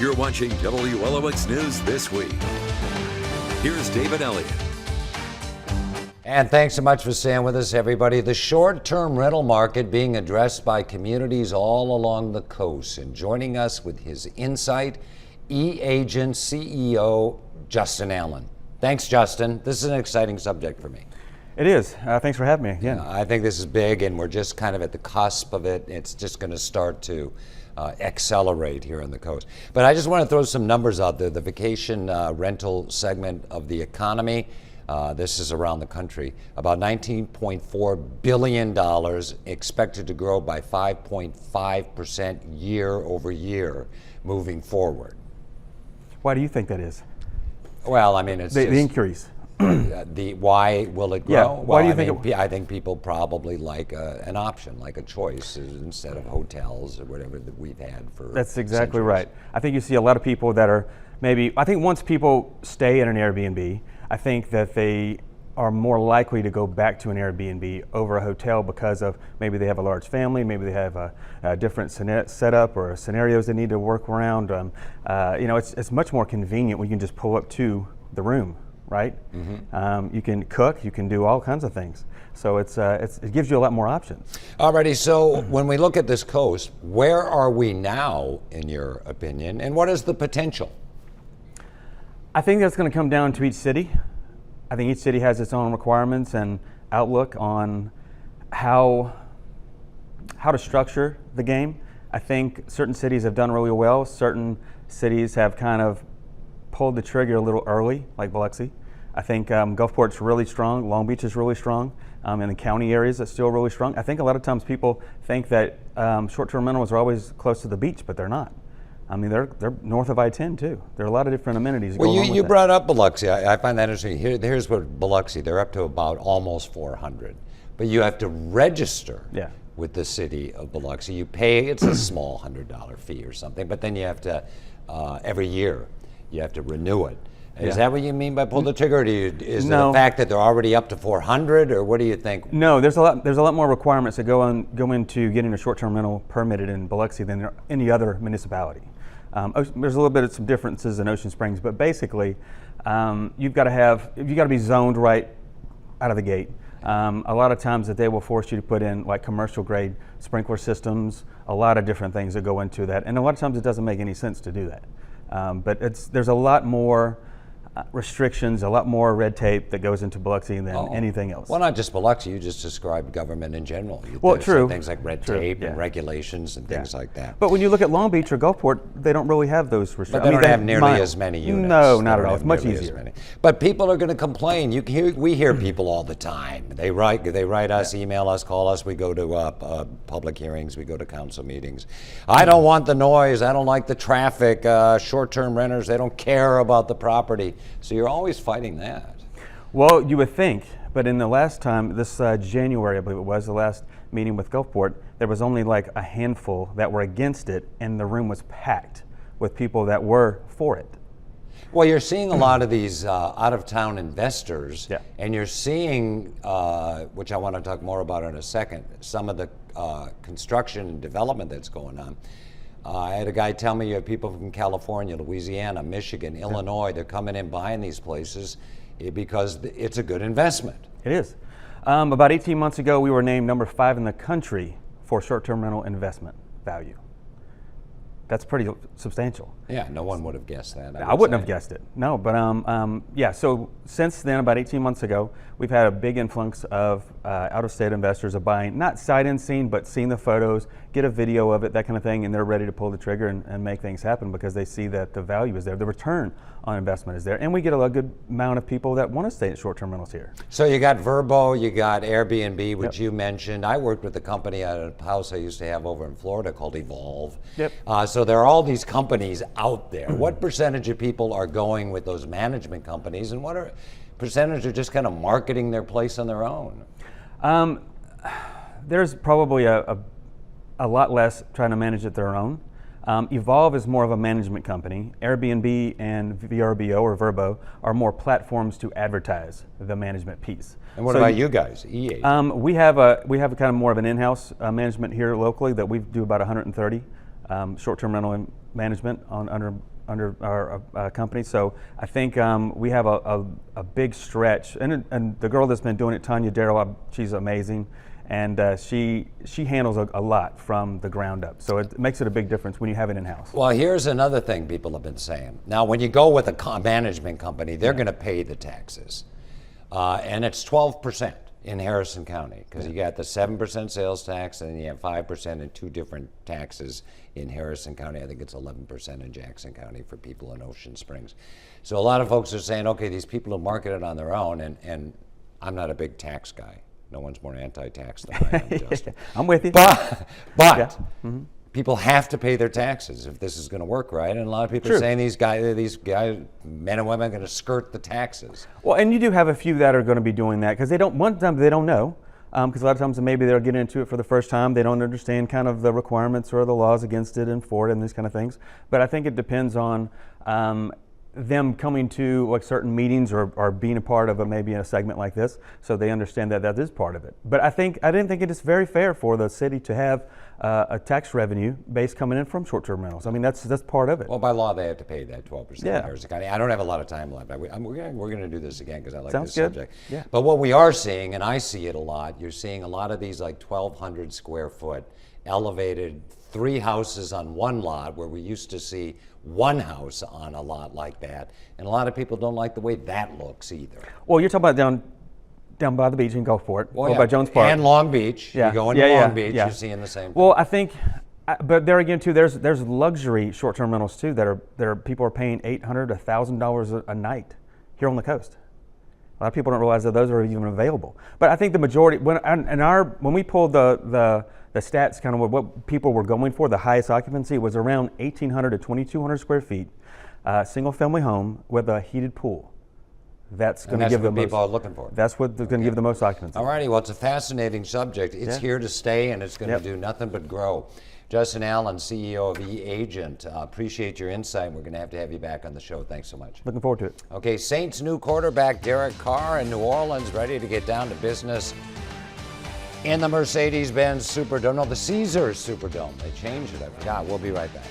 You're watching WLOX News This Week. Here's David Elliott. And thanks so much for staying with us, everybody. The short-term rental market being addressed by communities all along the coast. And joining us with his insight, eAgent CEO Destin Allen. Thanks, Justin. This is an exciting subject for me. It is. Thanks for having me again. I think this is big, and we're just kind of at the cusp of it. It's just going to start to accelerate here on the coast. But I just want to throw some numbers out there. The vacation rental segment of the economy, this is around the country, about $19.4 billion, expected to grow by 5.5% year over year moving forward. Why do you think that is? Well, I mean, it's the increase. Why will it grow? Yeah. Why do you think I think people probably like an option, like a choice, instead of hotels or whatever that we've had for That's exactly centuries. right. I think you see a lot of people that are I think once people stay in an Airbnb, I think that they are more likely to go back to an Airbnb over a hotel because of maybe they have a large family, maybe they have a different setup or scenarios they need to work around. It's much more convenient when you can just pull up to the room, right? Mm-hmm. You can cook, you can do all kinds of things. So it gives you a lot more options. Alrighty, so when we look at this coast, where are we now, in your opinion, and what is the potential? I think that's going to come down to each city. I think each city has its own requirements and outlook on how to structure the game. I think certain cities have done really well. Certain cities have kind of pulled the trigger a little early, like Biloxi. I think Gulfport's really strong. Long Beach is really strong. In the county areas, it's still really strong. I think a lot of times people think that short-term rentals are always close to the beach, but they're not. I mean, they're north of I-10 too. There are a lot of different amenities. Well, you brought up Biloxi. I find that interesting. Here's what Biloxi, they're up to about almost 400, but you have to register with the city of Biloxi. You pay, it's a small $100 fee or something, but then you have to, every year, you have to renew it. Is that what you mean by pull the trigger, or is it the fact that they're already up to 400, or what do you think? No, there's a lot more requirements that go into getting a short-term rental permitted in Biloxi than any other municipality. There's a little bit of some differences in Ocean Springs, but basically, you've got to be zoned right out of the gate. A lot of times that they will force you to put in like commercial grade sprinkler systems, a lot of different things that go into that, and a lot of times it doesn't make any sense to do that. But there's a lot more restrictions, a lot more red tape that goes into Biloxi than anything else. Well, not just Biloxi, you just described government in general. True. Things like red tape and regulations and things like that. But when you look at Long Beach or Gulfport, they don't really have those restrictions. But they don't have nearly as many units. No, not at all. It's much easier. But people are going to complain. We hear people all the time. They write us, email us, call us. We go to public hearings. We go to council meetings. I don't want the noise. I don't like the traffic. Short-term renters, they don't care about the property. So you're always fighting that. Well, you would think, but in the last time, this January, I believe it was, the last meeting with Gulfport, there was only like a handful that were against it, and the room was packed with people that were for it. Well, you're seeing a lot of these out-of-town investors, and you're seeing, which I want to talk more about in a second, some of the construction and development that's going on. I had a guy tell me you have people from California, Louisiana, Michigan, Illinois. They're coming in buying these places because it's a good investment. It is. About 18 months ago, we were named number 5 in the country for short-term rental investment value. That's pretty substantial. Yeah, no one would have guessed that. I wouldn't have guessed it. No, but so since then, about 18 months ago, we've had a big influx of out-of-state investors of buying, not sight unseen, but seeing the photos, get a video of it, that kind of thing, and they're ready to pull the trigger and make things happen because they see that the value is there, the return on investment is there, and we get a good amount of people that want to stay at short-term rentals here. So you got VRBO, you got Airbnb, which you mentioned. I worked with a company at a house I used to have over in Florida called Evolve. So there are all these companies out there. What percentage of people are going with those management companies, and what percentage are just kind of marketing their place on their own? There's probably a lot less trying to manage it their own. Evolve is more of a management company. Airbnb and VRBO or VRBO are more platforms to advertise the management piece. And what about you guys, eAgent? We have a kind of more of an in-house management here locally that we do about 130 short-term rental management under under our company. So I think we have a big stretch, and the girl that's been doing it, Tanya Darrow, she's amazing, and she handles a lot from the ground up. So it makes it a big difference when you have it in-house. Well, here's another thing people have been saying. Now, when you go with a management company, they're going to pay the taxes, and it's 12%. In Harrison County, because you got the 7% sales tax, and then you have 5% in two different taxes in Harrison County. I think it's 11% in Jackson County for people in Ocean Springs. So a lot of folks are saying, okay, these people will market it on their own, and I'm not a big tax guy. No one's more anti-tax than I am, Justin. I'm with you. But Yeah. Mm-hmm. people have to pay their taxes if this is going to work right, and a lot of people are saying these guys, men and women, are going to skirt the taxes. Well, and you do have a few that are going to be doing that because they don't. One time they don't know, because a lot of times maybe they're getting into it for the first time. They don't understand kind of the requirements or the laws against it and for it and these kind of things. But I think it depends on them coming to like certain meetings or being a part of maybe a segment like this, so they understand that is part of it. But I didn't think it is very fair for the city to have a tax revenue base coming in from short-term rentals. I mean, that's part of it. Well, by law, they have to pay that 12% in Yeah. Harrison County. I don't have a lot of time left. We're going to do this again because I like Sounds this good. subject. Yeah. But what we are seeing, and I see it a lot, you're seeing a lot of these like 1,200 square foot elevated 3 houses on one lot where we used to see 1 house on a lot like that. And a lot of people don't like the way that looks either. Well, you're talking about down by the beach in Gulfport, Well, or by Jones Park. And Long Beach. Yeah. You go into Yeah, Long yeah, Beach, yeah. you're seeing the same thing. Well, I think, but there again too, there's luxury short-term rentals too that are people are paying $800 to $1,000 a night here on the coast. A lot of people don't realize that those are even available. But I think the majority, when we pulled the stats, kind of what people were going for, the highest occupancy was around 1,800 to 2,200 square feet, single-family home with a heated pool. That's going to give what people are looking for. That's what's going to give the most occupancy. All righty, well, it's a fascinating subject. It's here to stay, and it's going to do nothing but grow. Justin Allen, CEO of eAgent, appreciate your insight. We're going to have you back on the show. Thanks so much. Looking forward to it. Okay, Saints' new quarterback, Derek Carr, in New Orleans, ready to get down to business in the Mercedes-Benz Superdome. No, the Caesars Superdome. They changed it. I forgot. We'll be right back.